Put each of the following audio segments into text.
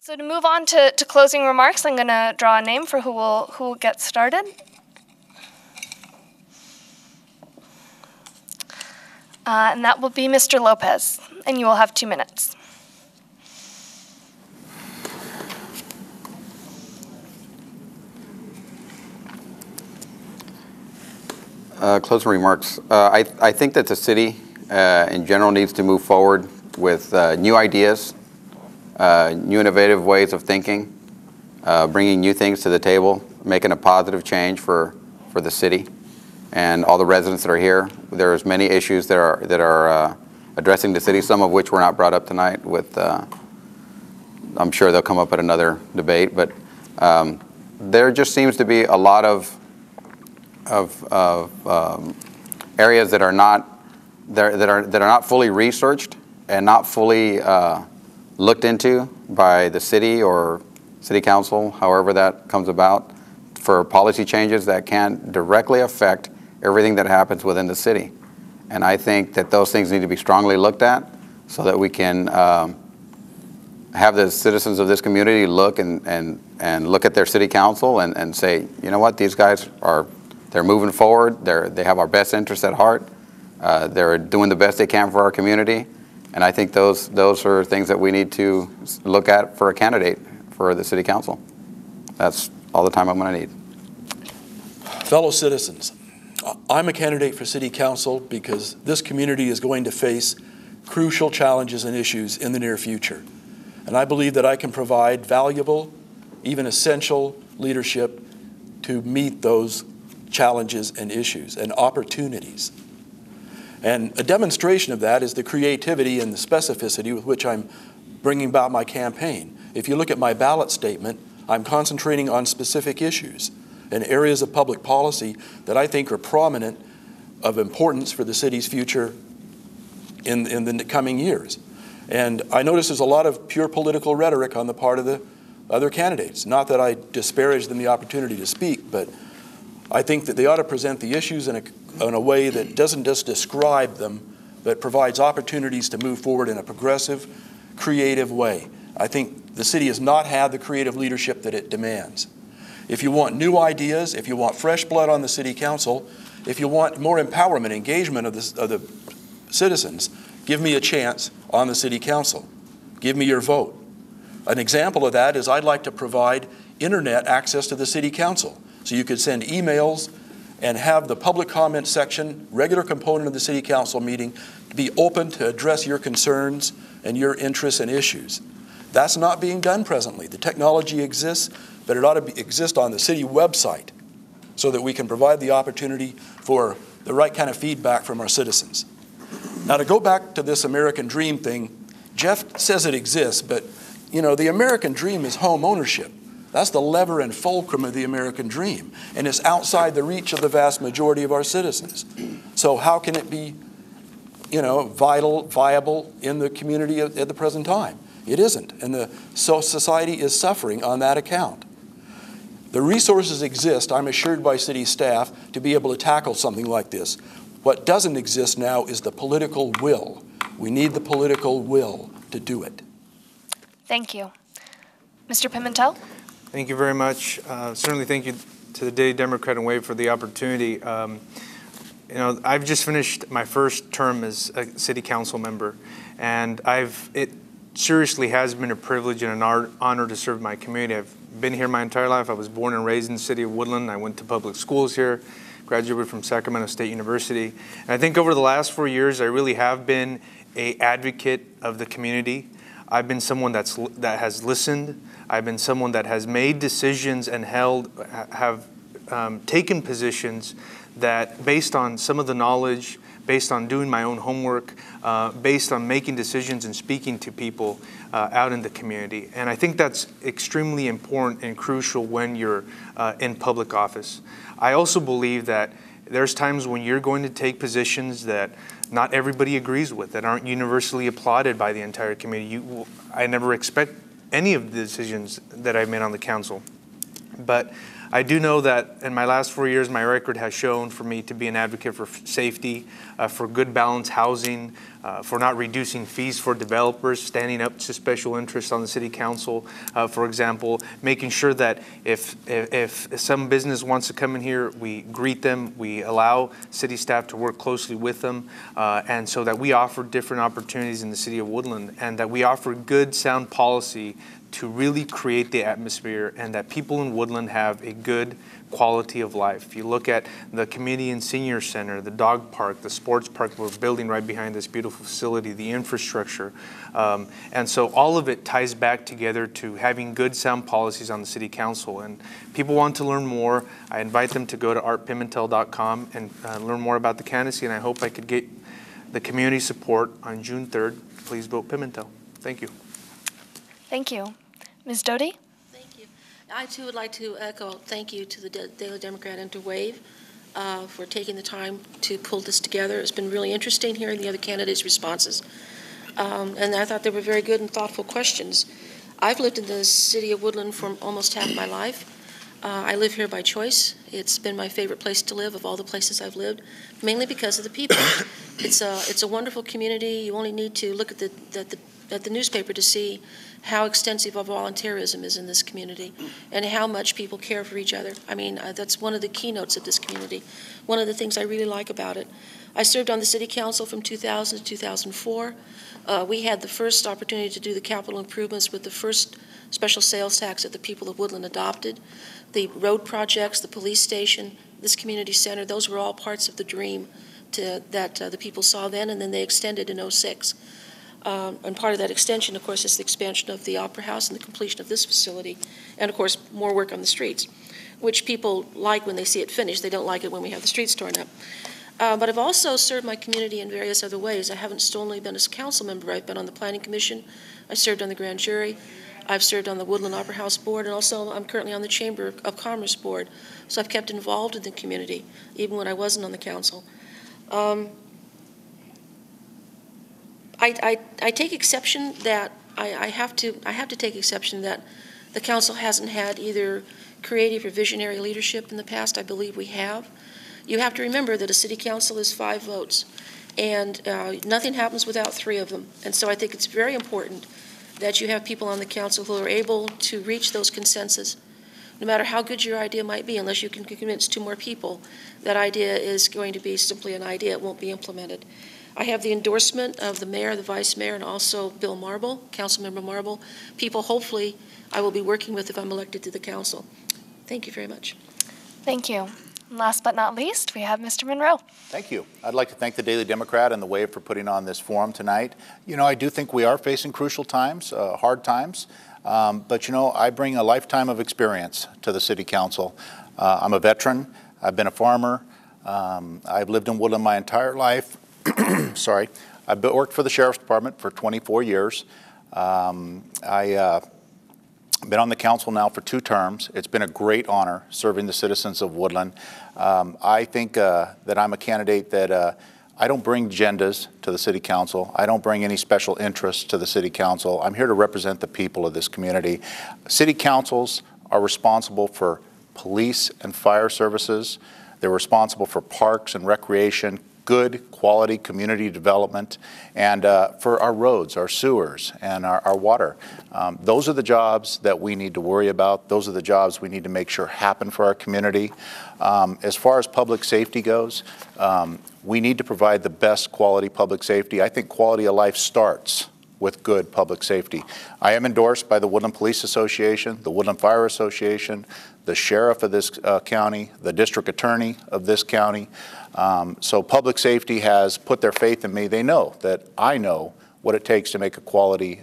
So to move on to closing remarks, I'm going to draw a name for who will get started. And that will be Mr. Lopez, and you will have 2 minutes. Closing remarks. I think that the city in general needs to move forward with new ideas, new innovative ways of thinking, bringing new things to the table, making a positive change for the city and all the residents that are here. There's many issues that are addressing the city, some of which were not brought up tonight. I'm sure they'll come up at another debate, but there just seems to be a lot of areas that are not fully researched and not fully looked into by the city or city council, however that comes about, for policy changes that can directly affect everything that happens within the city. And I think that those things need to be strongly looked at so that we can have the citizens of this community look and look at their city council and say, you know what, these guys they're moving forward. They have our best interests at heart. They're doing the best they can for our community. And I think those are things that we need to look at for a candidate for the city council. That's all the time I'm going to need. Fellow citizens, I'm a candidate for city council because this community is going to face crucial challenges and issues in the near future. And I believe that I can provide valuable, even essential leadership to meet those challenges and issues and opportunities. And a demonstration of that is the creativity and the specificity with which I'm bringing about my campaign. If you look at my ballot statement, I'm concentrating on specific issues and areas of public policy that I think are prominent of importance for the city's future in the coming years. And I notice there's a lot of pure political rhetoric on the part of the other candidates. Not that I disparage them the opportunity to speak, but I think that they ought to present the issues in a way that doesn't just describe them, but provides opportunities to move forward in a progressive, creative way. I think the city has not had the creative leadership that it demands. If you want new ideas, if you want fresh blood on the city council, if you want more empowerment, engagement of the citizens, give me a chance on the city council. Give me your vote. An example of that is I'd like to provide internet access to the city council. So you could send emails and have the public comment section, regular component of the city council meeting, be open to address your concerns and your interests and issues. That's not being done presently. The technology exists, but it ought to exist on the city website so that we can provide the opportunity for the right kind of feedback from our citizens. Now, to go back to this American dream thing, Jeff says it exists, but you know, the American dream is home ownership. That's the lever and fulcrum of the American dream, and it's outside the reach of the vast majority of our citizens. So how can it be, you know, viable in the community at the present time? It isn't, and society is suffering on that account. The resources exist, I'm assured by city staff, to be able to tackle something like this. What doesn't exist now is the political will. We need the political will to do it. Thank you. Mr. Pimentel? Thank you very much. Certainly thank you to the Day Democrat and Wave for the opportunity. You know, I've just finished my first term as a city council member, and it seriously has been a privilege and an honor to serve my community. I've been here my entire life. I was born and raised in the city of Woodland. I went to public schools here, graduated from Sacramento State University. And I think over the last 4 years, I really have been an advocate of the community. I've been someone that has listened. I've been someone that has made decisions and have taken positions that, based on some of the knowledge, based on doing my own homework, based on making decisions and speaking to people out in the community. And I think that's extremely important and crucial when you're in public office. I also believe that there's times when you're going to take positions that not everybody agrees with, that aren't universally applauded by the entire community. I never expect any of the decisions that I've made on the council. But I do know that in my last 4 years, my record has shown for me to be an advocate for safety, for good balanced housing, for not reducing fees for developers, standing up to special interests on the city council. For example, making sure that if some business wants to come in here, we greet them, we allow city staff to work closely with them, and so that we offer different opportunities in the city of Woodland, and that we offer good, sound policy to really create the atmosphere, and that people in Woodland have a good quality of life. If you look at the community and senior center, the dog park, the sports park we're building right behind this beautiful facility, the infrastructure, and so all of it ties back together to having good sound policies on the city council. And people want to learn more, I invite them to go to artpimentel.com and learn more about the candidacy, and I hope I could get the community support on June 3rd. Please vote Pimentel. Thank you. Thank you. Ms. Doty? Thank you. I too would like to echo thank you to the Daily Democrat and to WAVE for taking the time to pull this together. It's been really interesting hearing the other candidates' responses. And I thought they were very good and thoughtful questions. I've lived in the city of Woodland for almost half my life. I live here by choice. It's been my favorite place to live of all the places I've lived, mainly because of the people. It's a wonderful community. You only need to look at the newspaper to see how extensive our volunteerism is in this community and how much people care for each other. I mean, that's one of the keynotes of this community. One of the things I really like about it. I served on the city council from 2000 to 2004. We had the first opportunity to do the capital improvements with the first special sales tax that the people of Woodland adopted. The road projects, the police station, this community center, those were all parts of the dream that the people saw then, and then they extended in '06. And part of that extension, of course, is the expansion of the Opera House and the completion of this facility, and of course, more work on the streets, which people like when they see it finished. They don't like it when we have the streets torn up. But I've also served my community in various other ways. I haven't only been a council member. I've been on the Planning Commission. I served on the Grand Jury. I've served on the Woodland Opera House Board, and also I'm currently on the Chamber of Commerce Board. So I've kept involved in the community, even when I wasn't on the council. I take exception that I have to take exception that the council hasn't had either creative or visionary leadership in the past. I believe we have. You have to remember that a city council is 5 votes, and nothing happens without 3 of them. And so I think it's very important that you have people on the council who are able to reach those consensus. No matter how good your idea might be, unless you can convince 2 more people, that idea is going to be simply an idea. It won't be implemented. I have the endorsement of the mayor, the vice mayor, and also Bill Marble, Councilmember Marble, people hopefully I will be working with if I'm elected to the council. Thank you very much. Thank you. And last but not least, we have Mr. Monroe. Thank you. I'd like to thank the Daily Democrat and the WAVE for putting on this forum tonight. You know, I do think we are facing crucial times, hard times, but you know, I bring a lifetime of experience to the City Council. I'm a veteran. I've been a farmer. I've lived in Woodland my entire life. Sorry. I've worked for the Sheriff's Department for 24 years. I've been on the council now for 2 terms. It's been a great honor serving the citizens of Woodland. I think that I'm a candidate that I don't bring agendas to the City Council. I don't bring any special interests to the City Council. I'm here to represent the people of this community. City councils are responsible for police and fire services. They're responsible for parks and recreation, good quality community development, and for our roads, our sewers, and our water. Those are the jobs that we need to worry about. Those are the jobs we need to make sure happen for our community. As far as public safety goes, we need to provide the best quality public safety. I think quality of life starts with good public safety. I am endorsed by the Woodland Police Association, the Woodland Fire Association, the sheriff of this county, the district attorney of this county. So public safety has put their faith in me. They know that I know what it takes to make a quality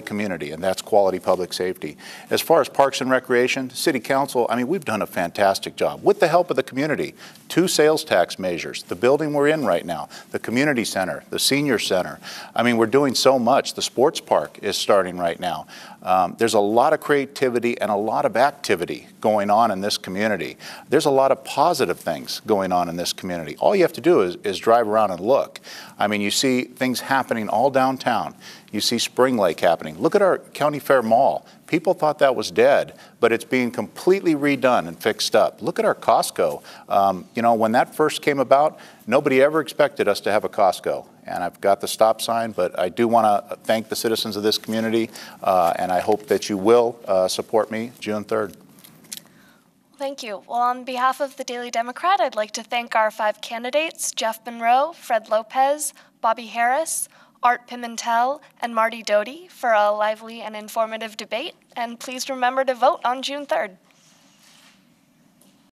community, and that's quality public safety. As far as parks and recreation, City Council, I mean, we've done a fantastic job with the help of the community. 2 sales tax measures, the building we're in right now, the community center, the senior center. I mean, we're doing so much. The sports park is starting right now. There's a lot of creativity and a lot of activity going on in this community. There's a lot of positive things going on in this community. All you have to do is drive around and look. I mean, you see things happening all downtown. You see Spring Lake happening. Look at our County Fair Mall. People thought that was dead, but it's being completely redone and fixed up. Look at our Costco. You know, when that first came about, nobody ever expected us to have a Costco. And I've got the stop sign, but I do want to thank the citizens of this community, and I hope that you will support me June 3rd. Thank you. Well, on behalf of the Daily Democrat, I'd like to thank our 5 candidates, Jeff Monroe, Fred Lopez, Bobby Harris, Art Pimentel, and Marty Doty, for a lively and informative debate. And please remember to vote on June 3rd.